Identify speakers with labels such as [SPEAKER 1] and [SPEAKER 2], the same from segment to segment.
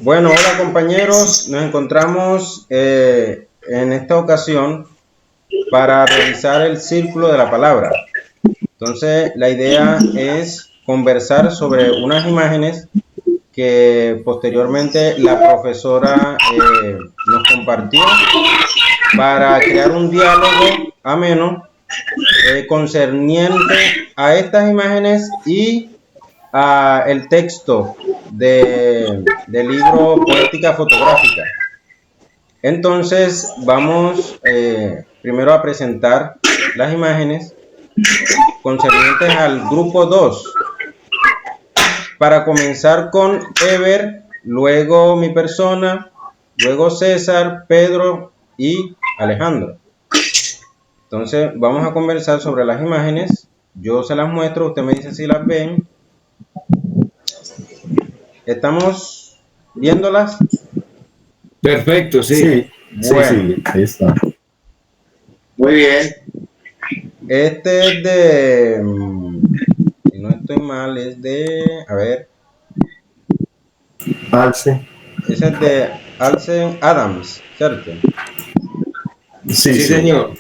[SPEAKER 1] Bueno, hola compañeros, nos encontramos en esta ocasión para realizar el círculo de la palabra. Entonces, la idea es conversar sobre unas imágenes que posteriormente la profesora nos compartió para crear un diálogo ameno concerniente a estas imágenes y a el texto del libro Poética Fotográfica. Entonces vamos primero a presentar las imágenes concernientes al grupo 2. Para comenzar con Ever, luego mi persona, luego César, Pedro y Alejandro. Entonces vamos a conversar sobre las imágenes. Yo se las muestro, usted me dice si las ven. ¿Estamos viéndolas?
[SPEAKER 2] Perfecto, sí.
[SPEAKER 3] Sí, sí,
[SPEAKER 1] Bueno,
[SPEAKER 3] sí, ahí está.
[SPEAKER 2] Muy bien.
[SPEAKER 1] este es de, si no estoy mal, es de, a ver,
[SPEAKER 3] Alce.
[SPEAKER 1] ese es de Alcen Adams, ¿cierto?
[SPEAKER 3] Sí,
[SPEAKER 2] Sí,
[SPEAKER 3] sí.
[SPEAKER 2] señor.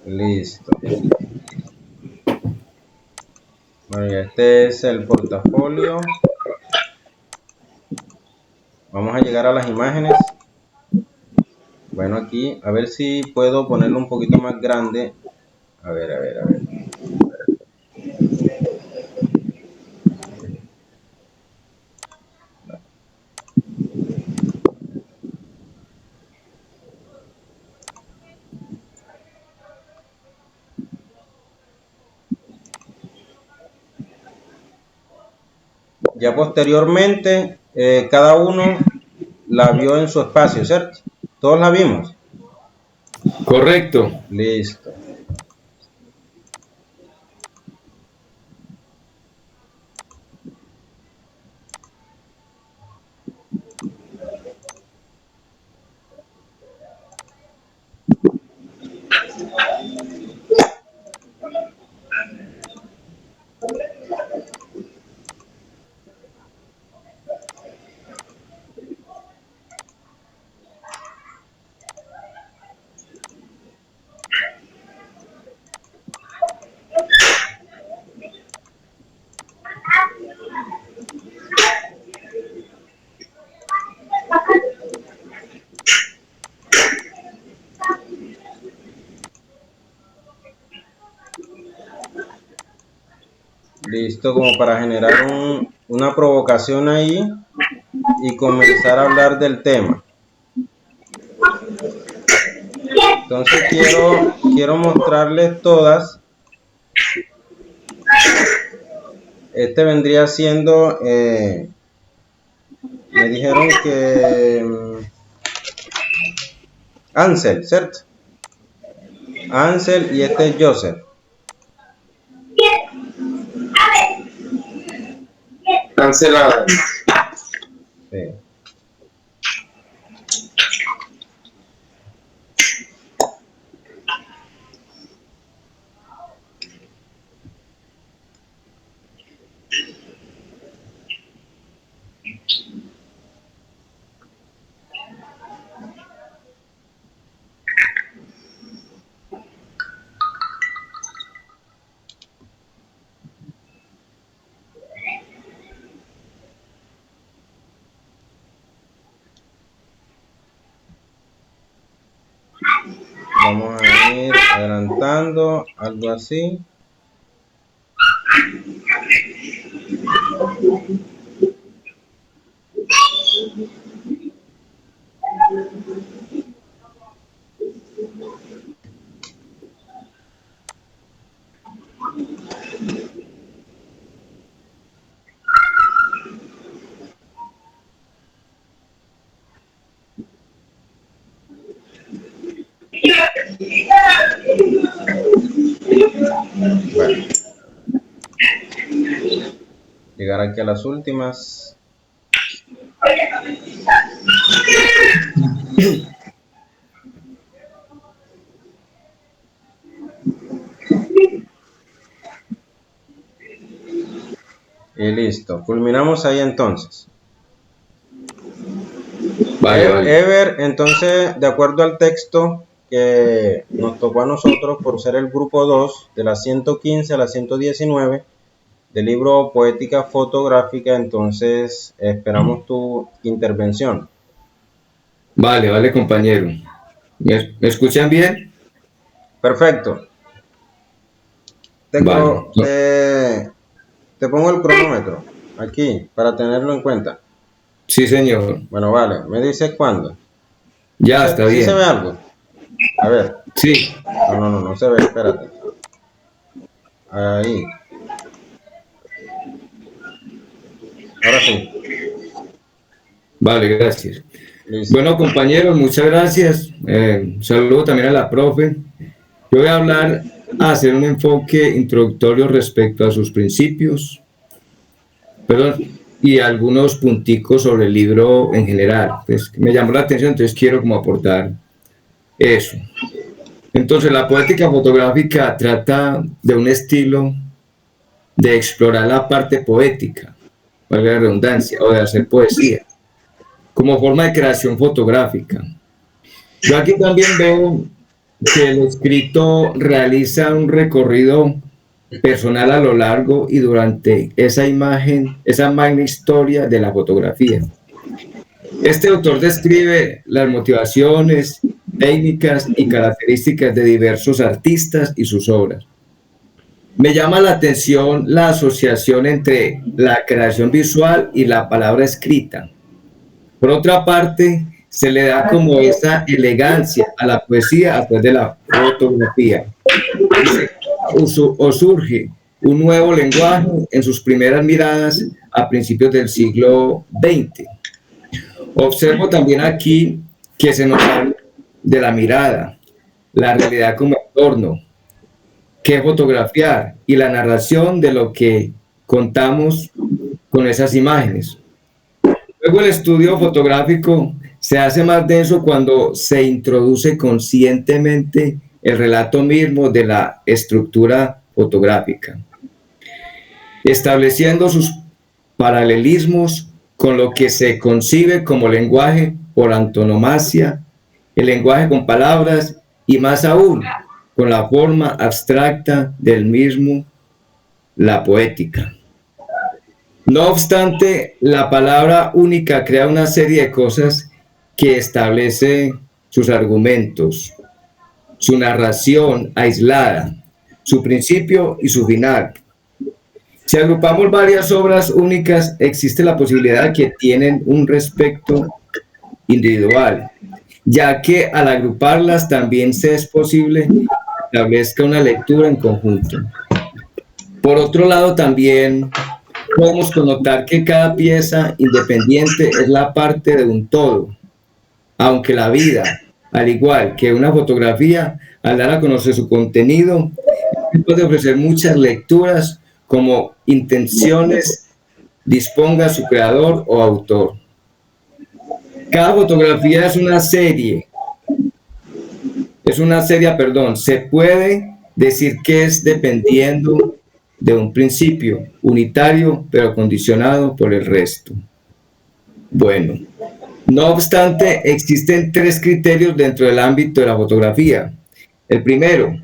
[SPEAKER 1] Listo. Bueno, ya este es el portafolio. Vamos a llegar a las imágenes. Bueno, aquí, a ver si puedo ponerlo un poquito más grande. A ver, a ver, a ver. Ya posteriormente, cada uno la vio en su espacio, ¿cierto? Todos la vimos.
[SPEAKER 2] Correcto.
[SPEAKER 1] Listo. Listo, como para generar una provocación ahí y comenzar a hablar del tema. Entonces quiero mostrarles todas. Este vendría siendo, me dijeron que Ansel, ¿cierto? Ansel y este es Joseph.
[SPEAKER 2] Cancelada.
[SPEAKER 1] Sí. Vamos a ir adelantando, algo así. Bueno, llegar aquí a las últimas. Y listo. Culminamos ahí entonces.
[SPEAKER 2] Vale, vale.
[SPEAKER 1] Ever, entonces, de acuerdo al texto que nos tocó a nosotros por ser el grupo 2, de la 115 a la 119, del libro Poética Fotográfica, entonces esperamos tu intervención.
[SPEAKER 2] Vale, vale, compañero. ¿Me escuchan bien?
[SPEAKER 1] Perfecto.
[SPEAKER 2] Vale.
[SPEAKER 1] Te pongo el cronómetro aquí para tenerlo en cuenta.
[SPEAKER 2] Sí, señor.
[SPEAKER 1] Bueno, vale. ¿Me dices cuándo?
[SPEAKER 2] Ya, está
[SPEAKER 1] ¿Sí se ve
[SPEAKER 2] bien.
[SPEAKER 1] algo? A ver.
[SPEAKER 2] Sí.
[SPEAKER 1] No se ve. Espérate. Ahí. Ahora sí.
[SPEAKER 2] Vale, gracias.
[SPEAKER 1] Listo.
[SPEAKER 2] Bueno, compañeros, muchas gracias. Saludo también a la profe. Yo voy a hacer un enfoque introductorio respecto a sus principios, perdón, y algunos punticos sobre el libro en general. Pues me llamó la atención, entonces quiero como aportar eso. Entonces, la poética fotográfica trata de un estilo de explorar la parte poética, valga la redundancia, o de hacer poesía, como forma de creación fotográfica. Yo aquí también veo que el escrito realiza un recorrido personal a lo largo y durante esa imagen, esa magna historia de la fotografía. Este autor describe las motivaciones, técnicas y características de diversos artistas y sus obras. Me llama la atención la asociación entre la creación visual y la palabra escrita. Por otra parte, se le da como esa elegancia a la poesía a través de la fotografía. O surge un nuevo lenguaje en sus primeras miradas a principios del siglo XX. Observo también aquí que se nos habla de la mirada, la realidad como entorno, qué fotografiar y la narración de lo que contamos con esas imágenes. Luego el estudio fotográfico se hace más denso cuando se introduce conscientemente el relato mismo de la estructura fotográfica, estableciendo sus paralelismos con lo que se concibe como lenguaje por antonomasia, el lenguaje con palabras y más aún con la forma abstracta del mismo, la poética. No obstante, la palabra única crea una serie de cosas que establece sus argumentos, su narración aislada, su principio y su final. Si agrupamos varias obras únicas, existe la posibilidad de que tienen un respecto individual, ya que al agruparlas también se es posible que establezca una lectura en conjunto. Por otro lado, también podemos connotar que cada pieza independiente es la parte de un todo, aunque la vida, al igual que una fotografía, al dar a conocer su contenido, puede ofrecer muchas lecturas como intenciones disponga su creador o autor. Cada fotografía se puede decir que es dependiendo de un principio unitario, pero condicionado por el resto. Bueno, no obstante, existen tres criterios dentro del ámbito de la fotografía. El primero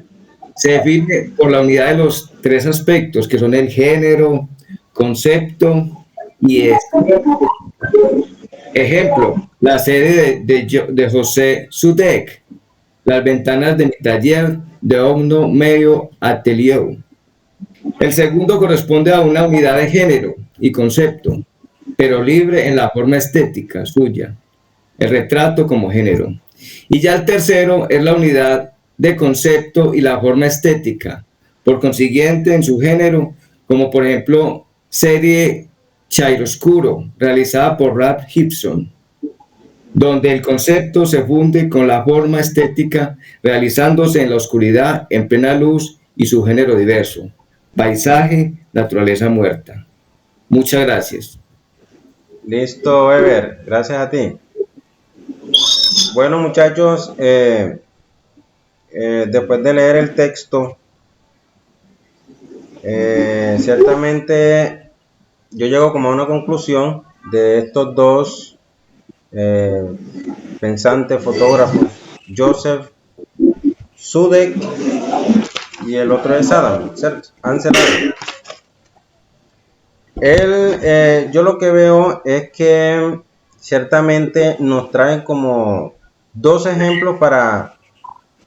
[SPEAKER 2] se define por la unidad de los tres aspectos, que son el género, concepto y ejemplo, la serie de José Sudek, Las ventanas de mi taller de Omno Medio Atelier. El segundo corresponde a una unidad de género y concepto, pero libre en la forma estética suya, el retrato como género. Y ya el tercero es la unidad de concepto y la forma estética, por consiguiente en su género, como por ejemplo serie Chiaroscuro, realizada por Ralph Gibson, donde el concepto se funde con la forma estética, realizándose en la oscuridad, en plena luz y su género diverso, paisaje, naturaleza muerta. Muchas gracias.
[SPEAKER 1] Listo, Ever. Gracias a ti. Bueno, muchachos, después de leer el texto, ciertamente yo llego como a una conclusión de estos dos pensante, fotógrafos, Joseph Zudek, y el otro es Adam, ¿cierto? Ansel Adams. Yo lo que veo es que ciertamente nos trae como dos ejemplos para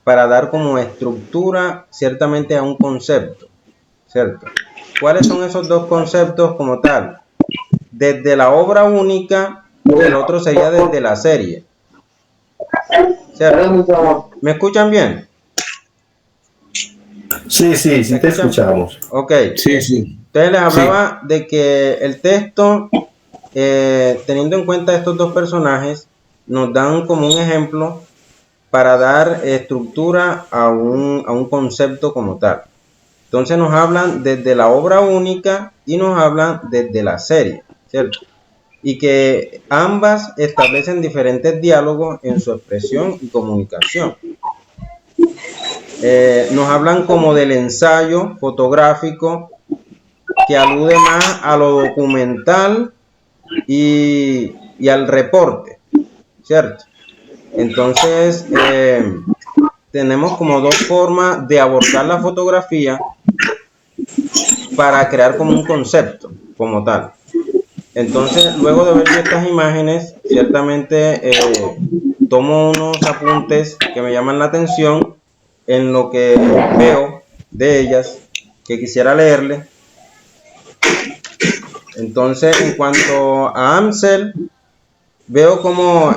[SPEAKER 1] dar como estructura ciertamente a un concepto, ¿cierto? ¿Cuáles son esos dos conceptos como tal? Desde la obra única y el otro sería desde la serie, ¿cierto? ¿Me escuchan bien?
[SPEAKER 3] Sí, sí, sí te escuchamos.
[SPEAKER 1] Ok.
[SPEAKER 2] Sí, sí.
[SPEAKER 1] Entonces les hablaba de que el texto, teniendo en cuenta estos dos personajes, nos dan como un ejemplo para dar estructura a un concepto como tal. Entonces nos hablan desde la obra única y nos hablan desde la serie, ¿cierto? Y que ambas establecen diferentes diálogos en su expresión y comunicación. Nos hablan como del ensayo fotográfico, que alude más a lo documental y al reporte, ¿cierto? Entonces, tenemos como dos formas de abordar la fotografía para crear como un concepto, como tal. Entonces, luego de ver estas imágenes, ciertamente tomo unos apuntes que me llaman la atención en lo que veo de ellas, que quisiera leerle. Entonces, en cuanto a Amsel, veo como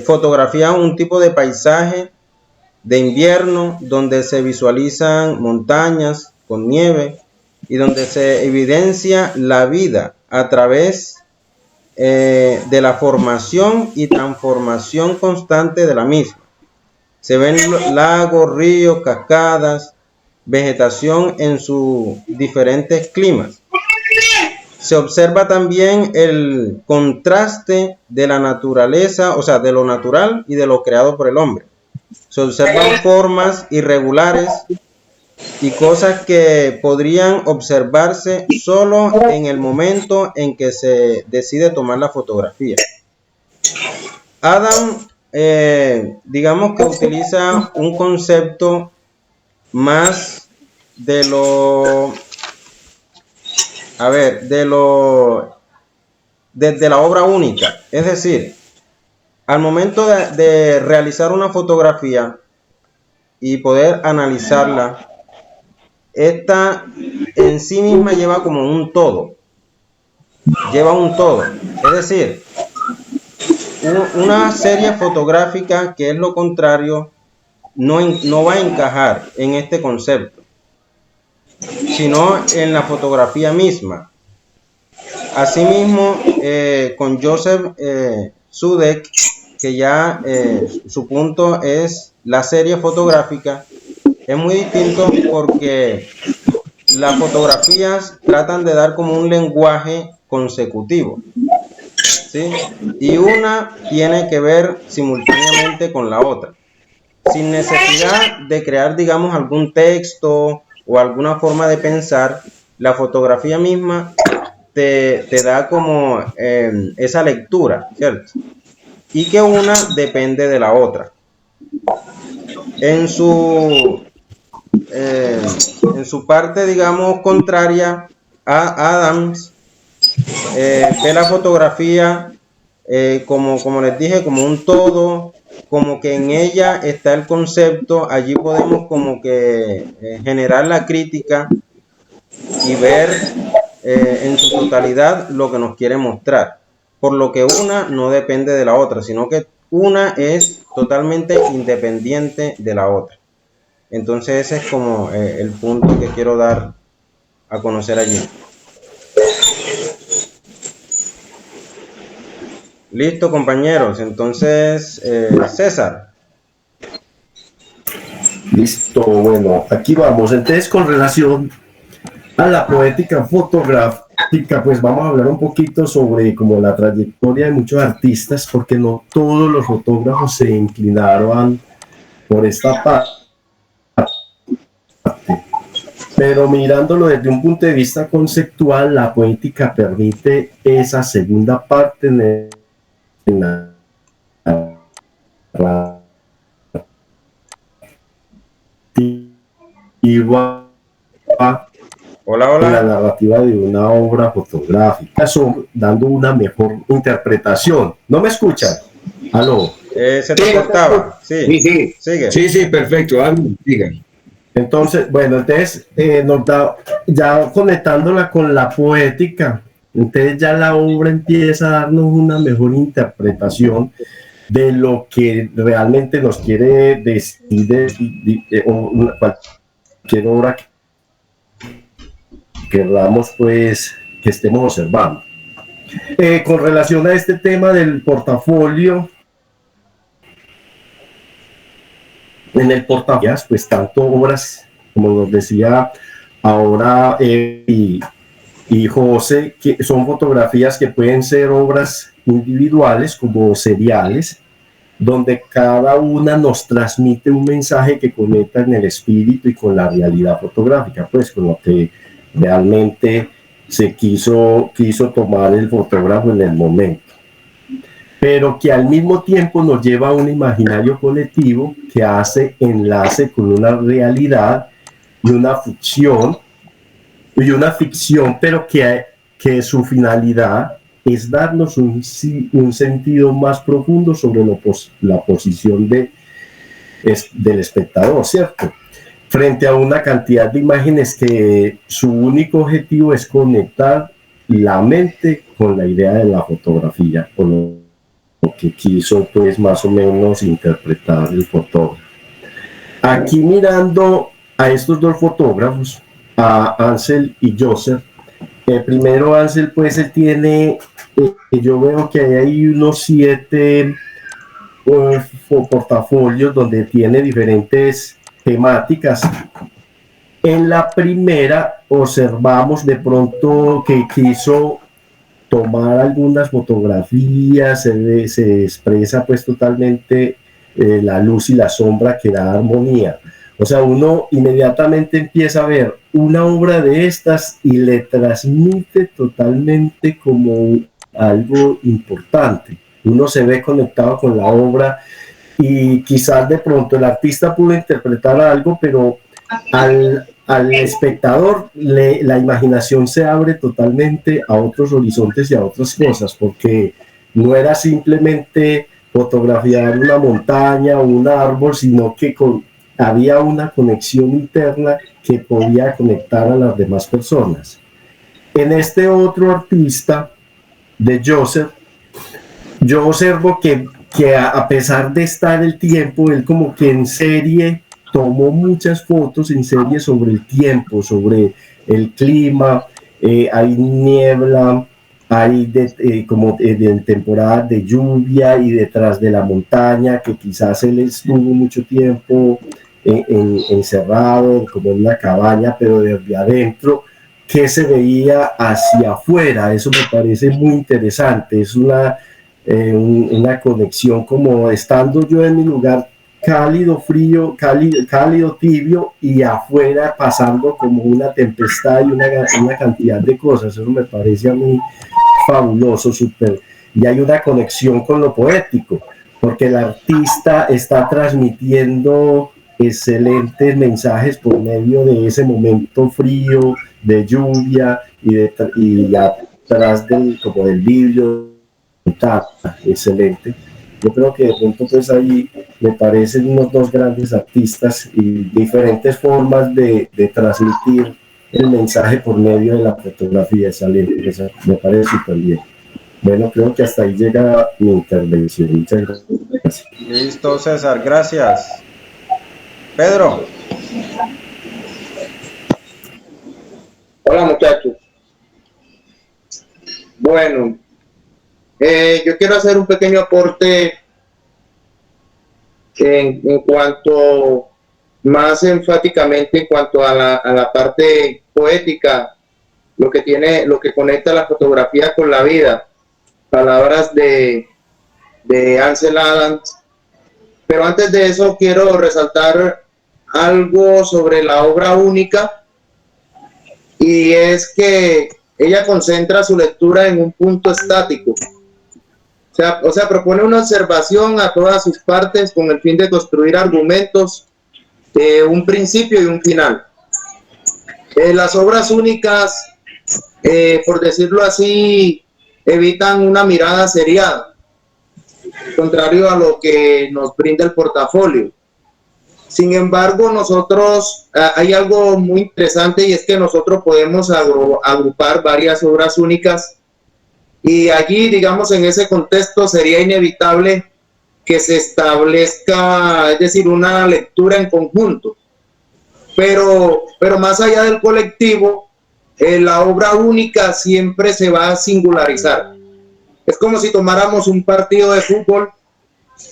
[SPEAKER 1] fotografía un tipo de paisaje de invierno donde se visualizan montañas con nieve y donde se evidencia la vida a través de la formación y transformación constante de la misma. Se ven lagos, ríos, cascadas, vegetación en sus diferentes climas. Se observa también el contraste de la naturaleza, o sea, de lo natural y de lo creado por el hombre. Se observan formas irregulares y cosas que podrían observarse solo en el momento en que se decide tomar la fotografía. Adam, digamos que utiliza un concepto más de lo, desde la obra única. Es decir, al momento de realizar una fotografía y poder analizarla, esta en sí misma lleva como un todo. Lleva un todo. Es decir, una serie fotográfica que es lo contrario no va a encajar en este concepto, sino en la fotografía misma. Asimismo, con Joseph Zudek, que ya su punto es la serie fotográfica, es muy distinto porque las fotografías tratan de dar como un lenguaje consecutivo, ¿sí? Y una tiene que ver simultáneamente con la otra, sin necesidad de crear, digamos, algún texto o alguna forma de pensar. La fotografía misma te da como esa lectura, ¿cierto? Y que una depende de la otra. En su parte, digamos, contraria, a Adams ve la fotografía como les dije, como un todo, como que en ella está el concepto. Allí podemos como que generar la crítica y ver en su totalidad lo que nos quiere mostrar, por lo que una no depende de la otra, sino que una es totalmente independiente de la otra. Entonces ese es como el punto que quiero dar a conocer allí. Listo, compañeros. Entonces, César.
[SPEAKER 3] Listo, bueno, aquí vamos. Entonces, con relación a la poética fotográfica, pues vamos a hablar un poquito sobre como la trayectoria de muchos artistas, porque no todos los fotógrafos se inclinaron por esta parte. Pero mirándolo desde un punto de vista conceptual, la poética permite esa segunda parte en la
[SPEAKER 1] Hola,
[SPEAKER 3] la
[SPEAKER 1] hola.
[SPEAKER 3] narrativa de una obra fotográfica, dando una mejor interpretación. ¿No me escuchan? ¿Aló?
[SPEAKER 1] Se te cortaba. Sí, sigue.
[SPEAKER 2] Sí, perfecto, diga.
[SPEAKER 3] Entonces, bueno, entonces nos da, ya conectándola con la poética, entonces ya la obra empieza a darnos una mejor interpretación de lo que realmente nos quiere decir cualquier obra que queramos, pues, que estemos observando. Con relación a este tema del portafolio, en el portafolio, pues tanto obras, como nos decía ahora y José, que son fotografías que pueden ser obras individuales como seriales, donde cada una nos transmite un mensaje que conecta en el espíritu y con la realidad fotográfica, pues con lo que realmente se quiso tomar el fotógrafo en el momento, pero que al mismo tiempo nos lleva a un imaginario colectivo que hace enlace con una realidad y una ficción, pero que su finalidad es darnos un sentido más profundo sobre la posición del espectador, ¿cierto? Frente a una cantidad de imágenes que su único objetivo es conectar la mente con la idea de la fotografía, con lo que quiso pues más o menos interpretar el fotógrafo. Aquí mirando a estos dos fotógrafos, a Ansel y Joseph, primero Ansel pues él tiene, yo veo que hay unos 7 portafolios donde tiene diferentes temáticas. En la primera observamos de pronto que quiso tomar algunas fotografías, se expresa pues totalmente la luz y la sombra que da armonía. O sea, uno inmediatamente empieza a ver una obra de estas y le transmite totalmente como algo importante. Uno se ve conectado con la obra y quizás de pronto el artista pudo interpretar algo, pero al espectador la imaginación se abre totalmente a otros horizontes y a otras cosas, porque no era simplemente fotografiar una montaña o un árbol, sino que había una conexión interna que podía conectar a las demás personas. En este otro artista de Joseph, yo observo que a pesar de estar el tiempo, él como que en serie tomó muchas fotos en serie sobre el tiempo, sobre el clima, hay niebla, hay como de temporada de lluvia y detrás de la montaña, que quizás él estuvo mucho tiempo encerrado, como en una cabaña, pero desde adentro, que se veía hacia afuera. Eso me parece muy interesante, es una conexión como estando yo en mi lugar cálido, frío, cálido, tibio, y afuera pasando como una tempestad y una cantidad de cosas. Eso me parece a mí fabuloso, súper. Y hay una conexión con lo poético, porque el artista está transmitiendo excelentes mensajes por medio de ese momento frío, de lluvia, y atrás como del vidrio, excelente. Yo creo que de pronto pues ahí me parecen unos dos grandes artistas y diferentes formas de transmitir el mensaje por medio de la fotografía, excelente. Eso me parece súper bien. Bueno, creo que hasta ahí llega mi intervención. Muchas gracias.
[SPEAKER 1] Listo, César, gracias. Pedro.
[SPEAKER 4] Hola, muchachos. Bueno, yo quiero hacer un pequeño aporte en cuanto, más enfáticamente en cuanto a la parte poética, lo que conecta la fotografía con la vida. Palabras de Ansel Adams. Pero antes de eso quiero resaltar algo sobre la obra única, y es que ella concentra su lectura en un punto estático. O O sea, propone una observación a todas sus partes con el fin de construir argumentos, un principio y un final. Las obras únicas, por decirlo así, evitan una mirada seriada, contrario a lo que nos brinda el portafolio. Sin embargo, nosotros, hay algo muy interesante, y es que nosotros podemos agrupar varias obras únicas, y allí, digamos, en ese contexto sería inevitable que se establezca, es decir, una lectura en conjunto. Pero más allá del colectivo, la obra única siempre se va a singularizar. Es como si tomáramos un partido de fútbol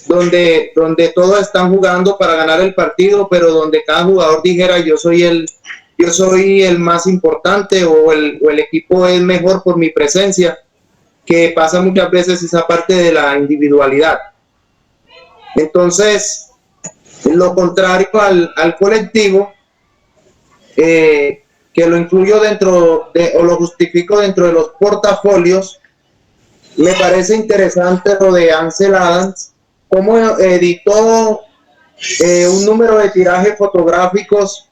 [SPEAKER 4] donde todos están jugando para ganar el partido, pero donde cada jugador dijera yo soy el más importante, o el equipo es mejor por mi presencia, que pasa muchas veces esa parte de la individualidad. Entonces, lo contrario al colectivo, que lo incluyo dentro o lo justifico dentro de los portafolios, me parece interesante lo de Ansel Adams, cómo editó un número de tirajes fotográficos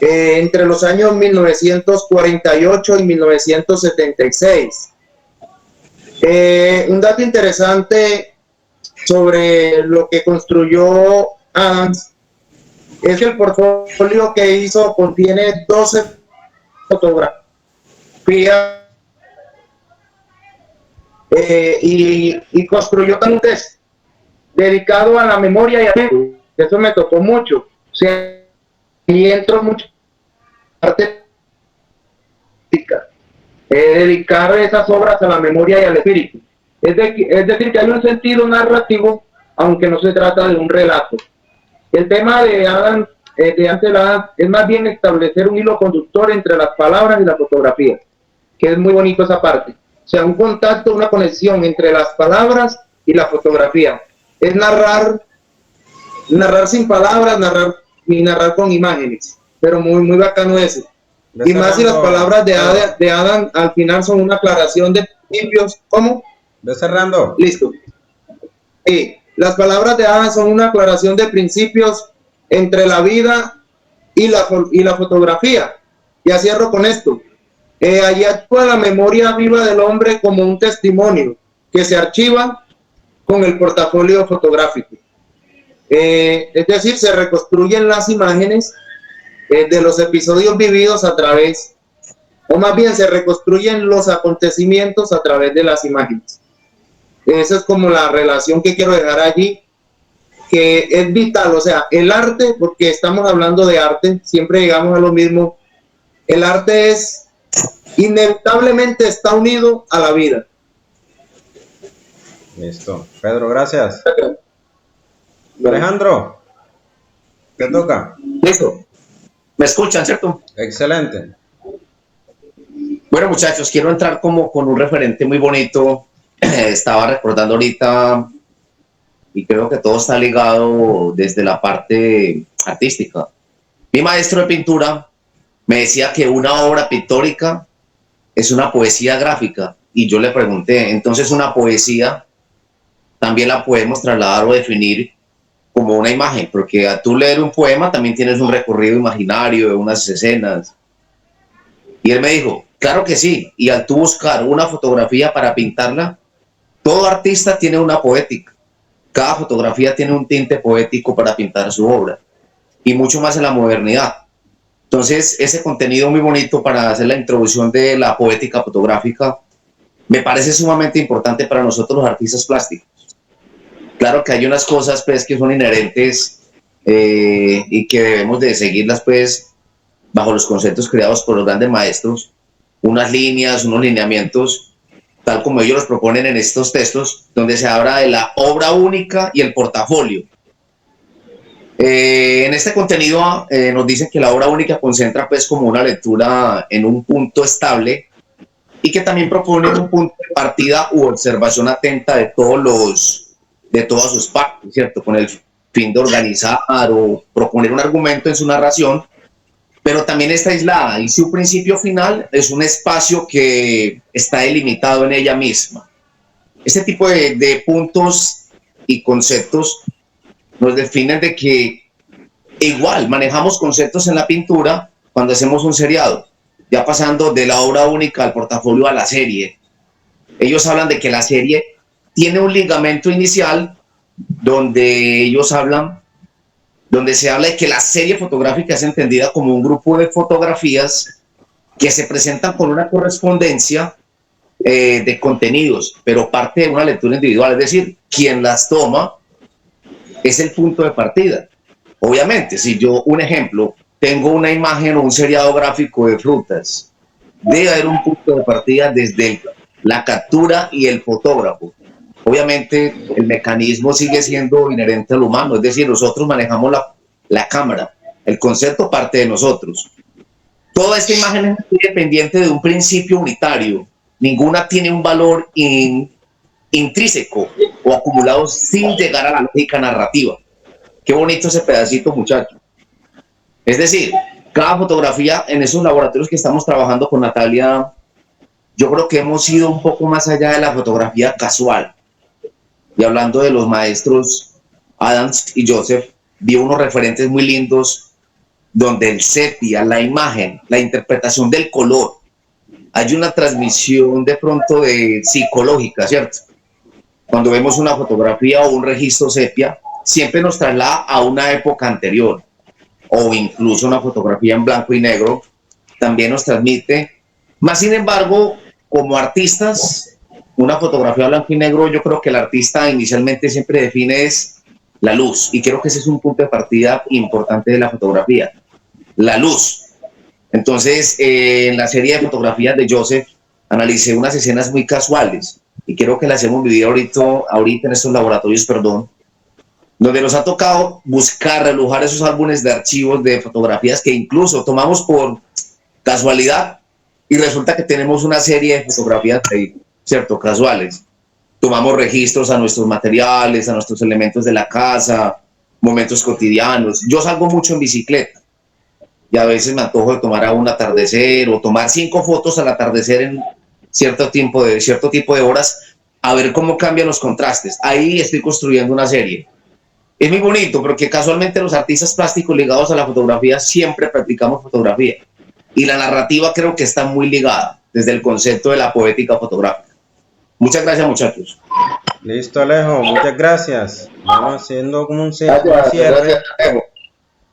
[SPEAKER 4] entre los años 1948 y 1976. Un dato interesante sobre lo que construyó Adams es que el portfolio que hizo contiene 12 fotografías, y construyó un test dedicado a la memoria, y eso me tocó mucho. O sea, y entro mucho parte dedicar esas obras a la memoria y al espíritu. Es decir, que hay un sentido narrativo, aunque no se trata de un relato. El tema de Ansel Adams es más bien establecer un hilo conductor entre las palabras y la fotografía, que es muy bonito esa parte. O sea, un contacto, una conexión entre las palabras y la fotografía. Es narrar sin palabras, narrar con imágenes, pero muy bacano eso. Y más si las palabras de Adam al final son una aclaración de principios. ¿Cómo?
[SPEAKER 1] Ve cerrando.
[SPEAKER 4] Listo. Sí, las palabras de Adam son una aclaración de principios entre la vida y la fotografía. Y cierro con esto. Allí actúa la memoria viva del hombre como un testimonio que se archiva con el portafolio fotográfico. Es decir, se reconstruyen las imágenes de los episodios vividos a través, o más bien se reconstruyen los acontecimientos a través de las imágenes. Esa es como la relación que quiero dejar allí, que es vital. O sea, el arte, porque estamos hablando de arte, siempre llegamos a lo mismo, el arte inevitablemente está unido a la vida.
[SPEAKER 1] Listo. Pedro, gracias. Alejandro, ¿te toca?
[SPEAKER 5] Listo. ¿Me escuchan, cierto?
[SPEAKER 1] Excelente.
[SPEAKER 5] Bueno, muchachos, quiero entrar como con un referente muy bonito. Estaba recordando ahorita, y creo que todo está ligado desde la parte artística. Mi maestro de pintura me decía que una obra pictórica es una poesía gráfica, y yo le pregunté, entonces una poesía también la podemos trasladar o definir como una imagen, porque a tú leer un poema también tienes un recorrido imaginario de unas escenas. Y él me dijo, claro que sí, y al tú buscar una fotografía para pintarla, todo artista tiene una poética, cada fotografía tiene un tinte poético para pintar su obra, y mucho más en la modernidad. Entonces, ese contenido muy bonito para hacer la introducción de la poética fotográfica me parece sumamente importante para nosotros los artistas plásticos. Claro que hay unas cosas pues que son inherentes y que debemos de seguirlas pues bajo los conceptos creados por los grandes maestros, unas líneas, unos lineamientos, tal como ellos los proponen en estos textos, donde se habla de la obra única y el portafolio. En este contenido nos dicen que la obra única concentra pues como una lectura en un punto estable, y que también propone un punto de partida u observación atenta de todas sus partes, ¿cierto? Con el fin de organizar o proponer un argumento en su narración, pero también está aislada, y su principio final es un espacio que está delimitado en ella misma. este tipo de puntos y conceptos nos definen de que igual manejamos conceptos en la pintura cuando hacemos un seriado, ya pasando de la obra única al portafolio a la serie. Ellos hablan de que la serie tiene un ligamento inicial donde ellos hablan, donde se habla de que la serie fotográfica es entendida como un grupo de fotografías que se presentan con una correspondencia de contenidos, pero parte de una lectura individual, es decir, quien las toma es el punto de partida. Obviamente, si yo, un ejemplo, tengo una imagen o un seriado gráfico de frutas, debe haber un punto de partida desde la captura y el fotógrafo. Obviamente, el mecanismo sigue siendo inherente al humano, es decir, nosotros manejamos la cámara, el concepto parte de nosotros. Toda esta imagen es independiente de un principio unitario, ninguna tiene un valor intrínseco o acumulado sin llegar a la lógica narrativa. Qué bonito ese pedacito, muchacho. Es decir, cada fotografía en esos laboratorios que estamos trabajando con Natalia, yo creo que hemos ido un poco más allá de la fotografía casual. Y hablando de los maestros Adams y Joseph, vi unos referentes muy lindos donde el sepia, la imagen, la interpretación del color, hay una transmisión de pronto de psicológica, ¿cierto? Cuando vemos una fotografía o un registro sepia, siempre nos traslada a una época anterior, o incluso una fotografía en blanco y negro, también nos transmite. Más sin embargo, como artistas, una fotografía blanco y negro, yo creo que el artista inicialmente siempre define es la luz, y creo que ese es un punto de partida importante de la fotografía, la luz. Entonces, en la serie de fotografías de Joseph, analicé unas escenas muy casuales, y creo que las hemos vivido ahorita en estos laboratorios, perdón, donde nos ha tocado buscar, relujar esos álbumes de archivos de fotografías que incluso tomamos por casualidad, y resulta que tenemos una serie de fotografías ahí, ¿cierto? Casuales. Tomamos registros a nuestros materiales, a nuestros elementos de la casa, momentos cotidianos. Yo salgo mucho en bicicleta y a veces me antojo de tomar a un atardecer o tomar 5 fotos al atardecer en cierto tipo de horas, a ver cómo cambian los contrastes. Ahí estoy construyendo una serie. Es muy bonito porque casualmente los artistas plásticos ligados a la fotografía siempre practicamos fotografía, y la narrativa creo que está muy ligada desde el concepto de la poética fotográfica. Muchas gracias, muchachos.
[SPEAKER 1] Listo, Alejo, muchas gracias. Vamos haciendo como un cierre,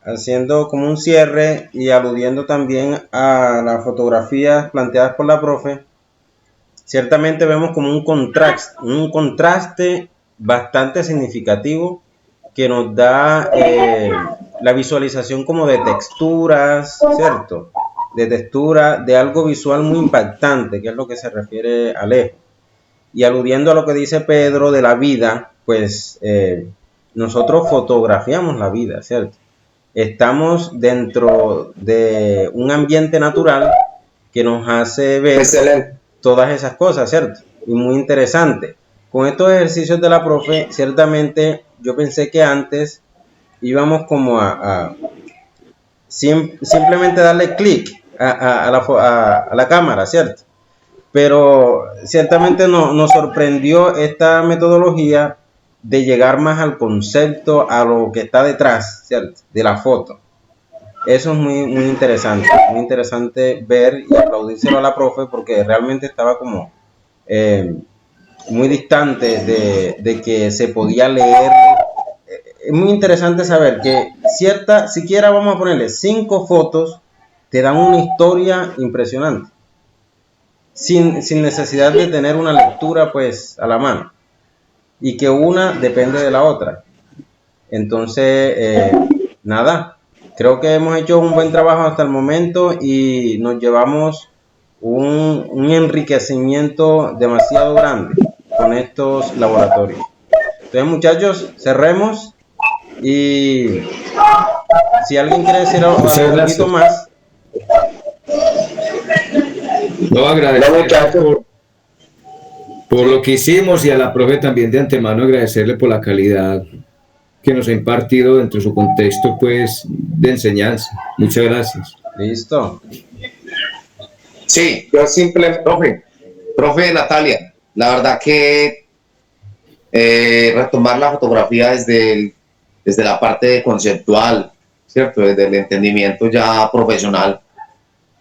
[SPEAKER 1] haciendo como un cierre y aludiendo también a las fotografías planteadas por la profe. Ciertamente vemos como un contraste bastante significativo que nos da la visualización como de texturas, ¿cierto? De textura, de algo visual muy impactante, que es lo que se refiere Alejo. Y aludiendo a lo que dice Pedro de la vida, pues nosotros fotografiamos la vida, ¿cierto? Estamos dentro de un ambiente natural que nos hace ver todas esas cosas, ¿cierto? Y muy interesante. Con estos ejercicios de la profe, ciertamente yo pensé que antes íbamos como simplemente darle clic a la cámara, ¿cierto? Pero ciertamente nos sorprendió esta metodología de llegar más al concepto, a lo que está detrás, ¿cierto?, de la foto. Eso es muy interesante ver y aplaudírselo a la profe, porque realmente estaba como muy distante de que se podía leer. Es muy interesante saber que siquiera vamos a ponerle 5 fotos, te dan una historia impresionante, sin necesidad de tener una lectura pues a la mano, y que una depende de la otra. Entonces, nada, creo que hemos hecho un buen trabajo hasta el momento y nos llevamos un enriquecimiento demasiado grande con estos laboratorios. Entonces, muchachos, cerremos, y si alguien quiere decir algo un poquito más.
[SPEAKER 2] No, agradecer por lo que hicimos, y a la profe también de antemano agradecerle por la calidad que nos ha impartido dentro de su contexto pues de enseñanza. Muchas gracias.
[SPEAKER 1] Listo.
[SPEAKER 5] Sí, yo simplemente, profe Natalia, la verdad que retomar la fotografía desde la parte conceptual, ¿cierto? Desde el entendimiento ya profesional.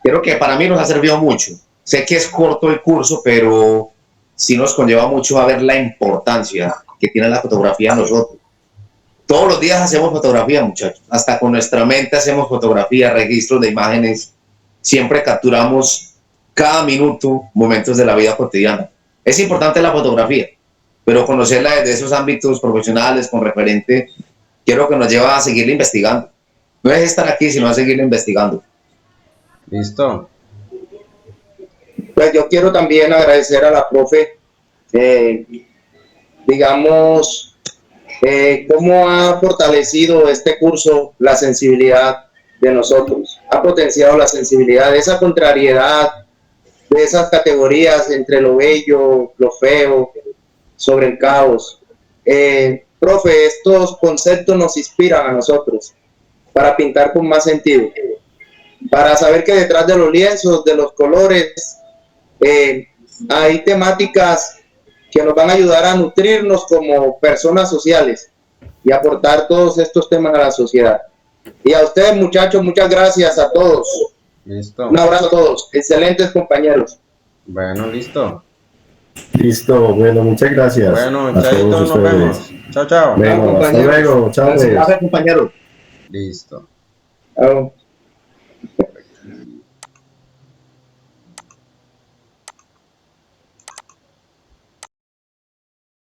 [SPEAKER 5] Creo que para mí nos ha servido mucho. Sé que es corto el curso, pero sí nos conlleva mucho a ver la importancia que tiene la fotografía a nosotros. Todos los días hacemos fotografía, muchachos. Hasta con nuestra mente hacemos fotografía, registros de imágenes. Siempre capturamos cada minuto, momentos de la vida cotidiana. Es importante la fotografía, pero conocerla desde esos ámbitos profesionales, con referente, quiero que nos lleva a seguir investigando. No es estar aquí, sino a seguir investigando.
[SPEAKER 1] Listo.
[SPEAKER 4] Pues yo quiero también agradecer a la profe, digamos, cómo ha fortalecido este curso la sensibilidad de nosotros, ha potenciado la sensibilidad, esa contrariedad de esas categorías entre lo bello, lo feo, sobre el caos. Profe, estos conceptos nos inspiran a nosotros para pintar con más sentido, para saber que detrás de los lienzos, de los colores, hay temáticas que nos van a ayudar a nutrirnos como personas sociales y aportar todos estos temas a la sociedad. Y a ustedes, muchachos, muchas gracias a todos.
[SPEAKER 1] Listo.
[SPEAKER 4] Un abrazo a todos, excelentes compañeros.
[SPEAKER 1] Bueno, listo.
[SPEAKER 3] Listo, bueno, muchas gracias.
[SPEAKER 1] Bueno,
[SPEAKER 3] a
[SPEAKER 1] chaito,
[SPEAKER 3] todos
[SPEAKER 1] nos
[SPEAKER 3] ustedes.
[SPEAKER 1] vemos. Chao, chao.
[SPEAKER 3] Bueno, hasta luego, chao.
[SPEAKER 5] Gracias, compañeros.
[SPEAKER 1] Listo.
[SPEAKER 4] Chao.